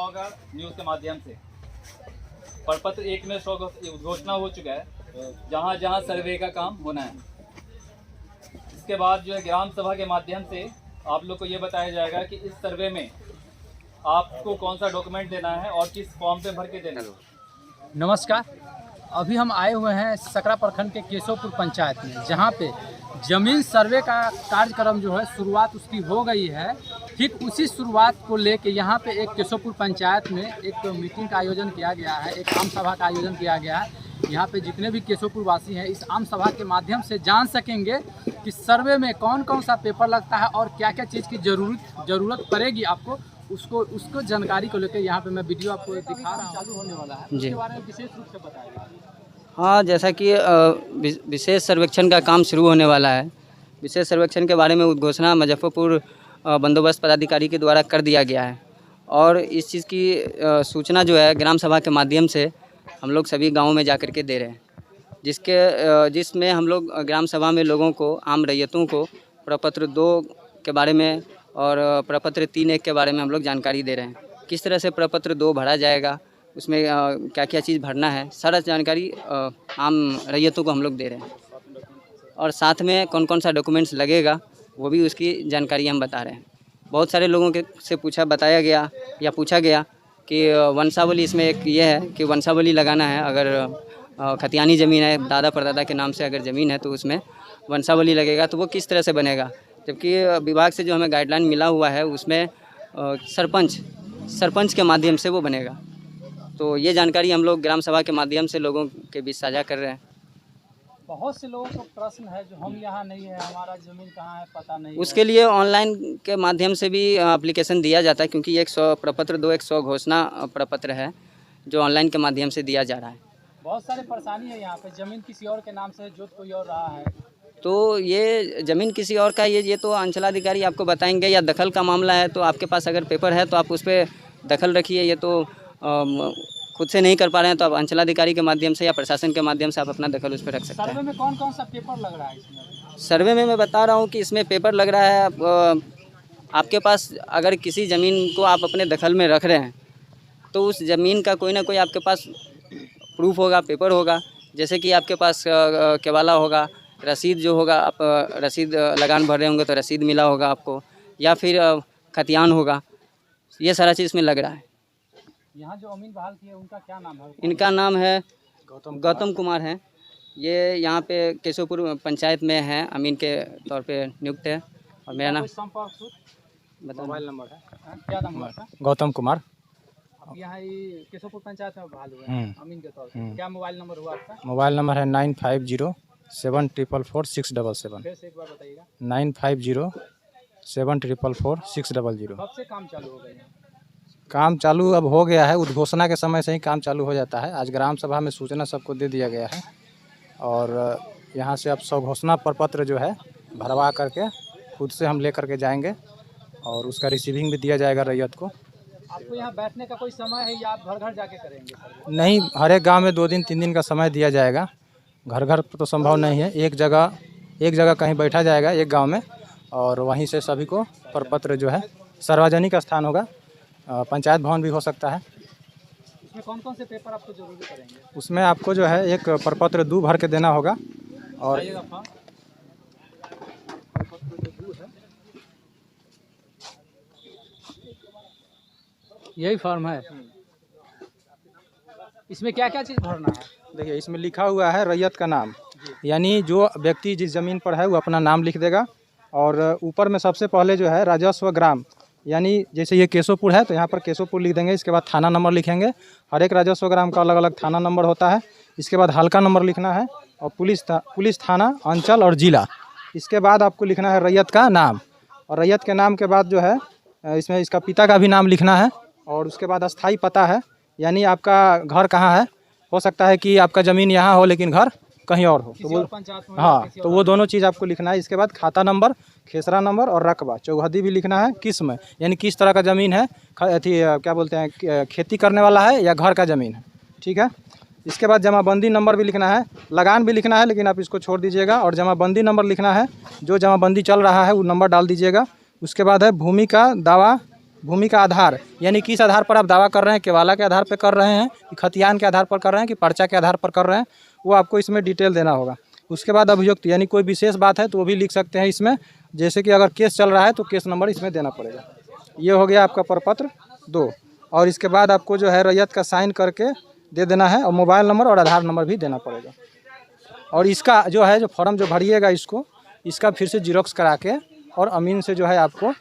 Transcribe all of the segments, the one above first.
होगा न्यूज़ के माध्यम से। प्रपत्र 1 में घोषणा हो चुका है जहाँ जहाँ सर्वे का काम होना है। इसके बाद जो है ग्राम सभा के माध्यम से आप लोग को ये बताया जाएगा कि इस सर्वे में आपको कौन सा डॉक्यूमेंट देना है और किस फॉर्म पे भर के देना है। नमस्कार, अभी हम आए हुए हैं सकरा प्रखंड के केशवपुर पंचायत में, जहां पे ज़मीन सर्वे का कार्यक्रम जो है शुरुआत उसकी हो गई है। ठीक उसी शुरुआत को लेके यहां पे एक केशवपुर पंचायत में एक मीटिंग का आयोजन किया गया है, एक आम सभा का आयोजन किया गया है। यहां पे जितने भी केशवपुर वासी हैं इस आम सभा के माध्यम से जान सकेंगे कि सर्वे में कौन कौन सा पेपर लगता है और क्या क्या चीज़ की ज़रूरत पड़ेगी आपको, उसको जानकारी को लेकर यहाँ पे मैं वीडियो आपको दिखा रहा हूँ। चालू होने वाला है, उसके बारे में विशेष रूप से बताइए। हाँ, जैसा कि विशेष सर्वेक्षण का काम शुरू होने वाला है। विशेष सर्वेक्षण के बारे में उद्घोषणा मुजफ्फरपुर बंदोबस्त पदाधिकारी के द्वारा कर दिया गया है और इस चीज़ की सूचना जो है ग्राम सभा के माध्यम से हम लोग सभी गाँवों में जाकर के दे रहे हैं, जिसमें हम लोग ग्राम सभा में लोगों को, आम रैयतों को प्रपत्र 2 के बारे में और प्रपत्र 3(1) के बारे में हम लोग जानकारी दे रहे हैं। किस तरह से प्रपत्र 2 भरा जाएगा, उसमें क्या क्या चीज़ भरना है, सारा जानकारी आम रैयतों को हम लोग दे रहे हैं और साथ में कौन कौन सा डॉक्यूमेंट्स लगेगा वो भी उसकी जानकारी हम बता रहे हैं। बहुत सारे लोगों से बताया गया या पूछा गया कि वंशावली, इसमें एक ये है कि वंशावली लगाना है। अगर खतियानी ज़मीन है, दादा परदादा के नाम से अगर ज़मीन है तो उसमें वंशावली लगेगा, तो वो किस तरह से बनेगा। जबकि विभाग से जो हमें गाइडलाइन मिला हुआ है उसमें सरपंच के माध्यम से वो बनेगा। तो ये जानकारी हम लोग ग्राम सभा के माध्यम से लोगों के बीच साझा कर रहे हैं। बहुत से लोगों को प्रश्न है जो हम यहाँ नहीं है, हमारा ज़मीन कहाँ है पता नहीं, उसके लिए ऑनलाइन के माध्यम से भी एप्लीकेशन दिया जाता है, क्योंकि 100 प्रपत्र 2 100 घोषणा प्रपत्र है जो ऑनलाइन के माध्यम से दिया जा रहा है। बहुत सारे परेशानी है यहाँ पे, ज़मीन किसी और के नाम से जोत कोई और रहा है, तो ये ज़मीन किसी और का, ये तो अंचलाधिकारी आपको बताएंगे। या दखल का मामला है तो आपके पास अगर पेपर है तो आप उस पर दखल रखिए। ये तो खुद से नहीं कर पा रहे हैं तो आप अंचलाधिकारी के माध्यम से या प्रशासन के माध्यम से आप अपना दखल उस पर रख सकते हैं। सर्वे में कौन कौन सा पेपर लग रहा है इसमें? सर्वे में मैं बता रहा हूँ कि इसमें पेपर लग रहा है। आपके पास अगर किसी ज़मीन को आप अपने दखल में रख रहे हैं तो उस ज़मीन का कोई ना कोई आपके पास प्रूफ होगा, पेपर होगा। जैसे कि आपके पास केवाला होगा, रसीद जो होगा, आप रसीद लगान भर रहे होंगे तो रसीद मिला होगा आपको, या फिर खतियान होगा। ये सारा चीज़ इसमें लग रहा है। यहाँ जो अमीन बहाल किए उनका क्या नाम है? इनका नाम है गौतम कुमार है। ये यहाँ पे केशवपुर पंचायत में हैं, अमीन के तौर पे नियुक्त है। और मेरा नाम मोबाइल नंबर है, क्या नाम है? गौतम कुमार। यहाँ केशवपुर पंचायत में बहाल हुए हैं अमीन के तौर पे। क्या मोबाइल नंबर हुआ आपका? मोबाइल नंबर है 9507444677। फिर से एक बार बताइएगा। 9507444600। कब से काम चालू हो गया? काम चालू अब हो गया है, उद्घोषणा के समय से ही काम चालू हो जाता है। आज ग्राम सभा में सूचना सबको दे दिया गया है और यहाँ से अब घोषणा प्रपत्र जो है भरवा करके खुद से हम ले करके जाएंगे और उसका रिसीविंग भी दिया जाएगा रैयत को। आपको यहाँ बैठने का कोई समय है या आप घर घर जाके करेंगे? नहीं, हर एक गाँव में 2 दिन 3 दिन का समय दिया जाएगा। घर घर तो संभव नहीं है, एक जगह कहीं बैठा जाएगा एक गांव में और वहीं से सभी को प्रपत्र जो है, सार्वजनिक स्थान होगा, पंचायत भवन भी हो सकता है। उसमें कौन कौन से पेपर आपको जरूरी करेंगे? उसमें आपको जो है एक प्रपत्र 2 भर के देना होगा और यही फॉर्म है। इसमें क्या क्या चीज़ भरना है? देखिए, इसमें लिखा हुआ है रैयत का नाम, यानी जो व्यक्ति जिस ज़मीन पर है वो अपना नाम लिख देगा। और ऊपर में सबसे पहले जो है राजस्व ग्राम, यानी जैसे ये केशवपुर है तो यहाँ पर केशवपुर लिख देंगे। इसके बाद थाना नंबर लिखेंगे। हर एक राजस्व ग्राम का अलग अलग थाना नंबर होता है। इसके बाद हल्का नंबर लिखना है और पुलिस थाना, अंचल और ज़िला। इसके बाद आपको लिखना है रैयत का नाम, और रैयत के नाम के बाद जो है इसमें इसका पिता का भी नाम लिखना है। और उसके बाद अस्थाई पता है, यानी आपका घर कहाँ है। हो सकता है कि आपका ज़मीन यहाँ हो लेकिन घर कहीं और हो, तो वो तो वो दोनों चीज़ आपको लिखना है। इसके बाद खाता नंबर, खेसरा नंबर और रकबा, चौहदी भी लिखना है। किस्म, यानी किस तरह का ज़मीन है, क्या बोलते हैं, खेती करने वाला है या घर का ज़मीन है। ठीक है। इसके बाद जमाबंदी नंबर भी लिखना है, लगान भी लिखना है लेकिन आप इसको छोड़ दीजिएगा। और जमाबंदी नंबर लिखना है, जो जमाबंदी चल रहा है वो नंबर डाल दीजिएगा। उसके बाद है भूमि का दावा भूमि का आधार, यानी किस आधार पर आप दावा कर रहे हैं, केवाला के आधार पर कर रहे हैं कि खतियान के आधार पर कर रहे हैं कि पर्चा के आधार पर कर रहे हैं, वो आपको इसमें डिटेल देना होगा। उसके बाद अभियुक्त यानी कोई विशेष बात है तो वो भी लिख सकते हैं इसमें, जैसे कि अगर केस चल रहा है तो केस नंबर इसमें देना पड़ेगा। ये हो गया आपका प्रपत्र 2। और इसके बाद आपको जो है रैयत का साइन करके दे देना है और मोबाइल नंबर और आधार नंबर भी देना पड़ेगा। और इसका जो है जो फॉर्म जो भरिएगा इसका फिर से जीरोक्स करा के और अमीन से जो है आपको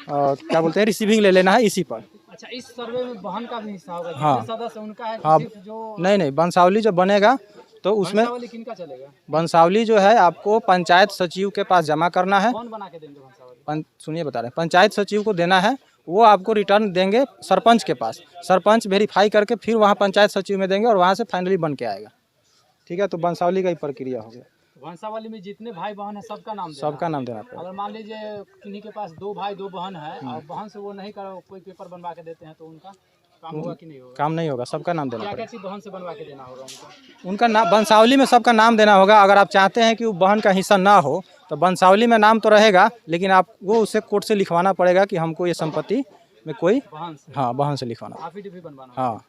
क्या बोलते हैं रिसीविंग ले लेना है इसी पर। अच्छा, इस सर्वे में बहन का भी हिस्सा होगा? हाँ। सदस्य उनका है? हाँ, सिर्फ जो नहीं वंशावली जब बनेगा तो उसमें वंशावली किनका चलेगा? वंशावली जो है आपको पंचायत सचिव के पास जमा करना है। कौन बना के देंगे वंशावली? सुनिए बता रहे हैं, पंचायत सचिव को देना है, वो आपको रिटर्न देंगे सरपंच के पास। सरपंच वेरीफाई करके फिर वहाँ पंचायत सचिव में देंगे और वहाँ से फाइनली बन के आएगा। ठीक है, तो वंशावली का ही प्रक्रिया हो गया। वंशावली में जितने भाई बहन है सबका नाम देना सबका नाम देना पड़ेगा। अगर मान लीजिए किन्हीं के पास 2 भाई 2 बहन है और बहन से वो नहीं कर कोई पेपर बनवा के देते हैं तो उनका काम होगा कि नहीं होगा? काम नहीं होगा, सबका नाम देना क्या पड़ेगा। क्या चीज बहन से बनवा के देना होगा उनका नाम वंशावली में सबका नाम देना होगा। अगर आप चाहते हैं कि वो बहन का हिस्सा ना हो तो वंशावली में नाम तो रहेगा, लेकिन आपको उसे कोर्ट से लिखवाना पड़ेगा कि हमको ये संपत्ति में कोई बहन से? हाँ बहन से लिखवाना। एफिडेविट बनवाना होगा। हाँ।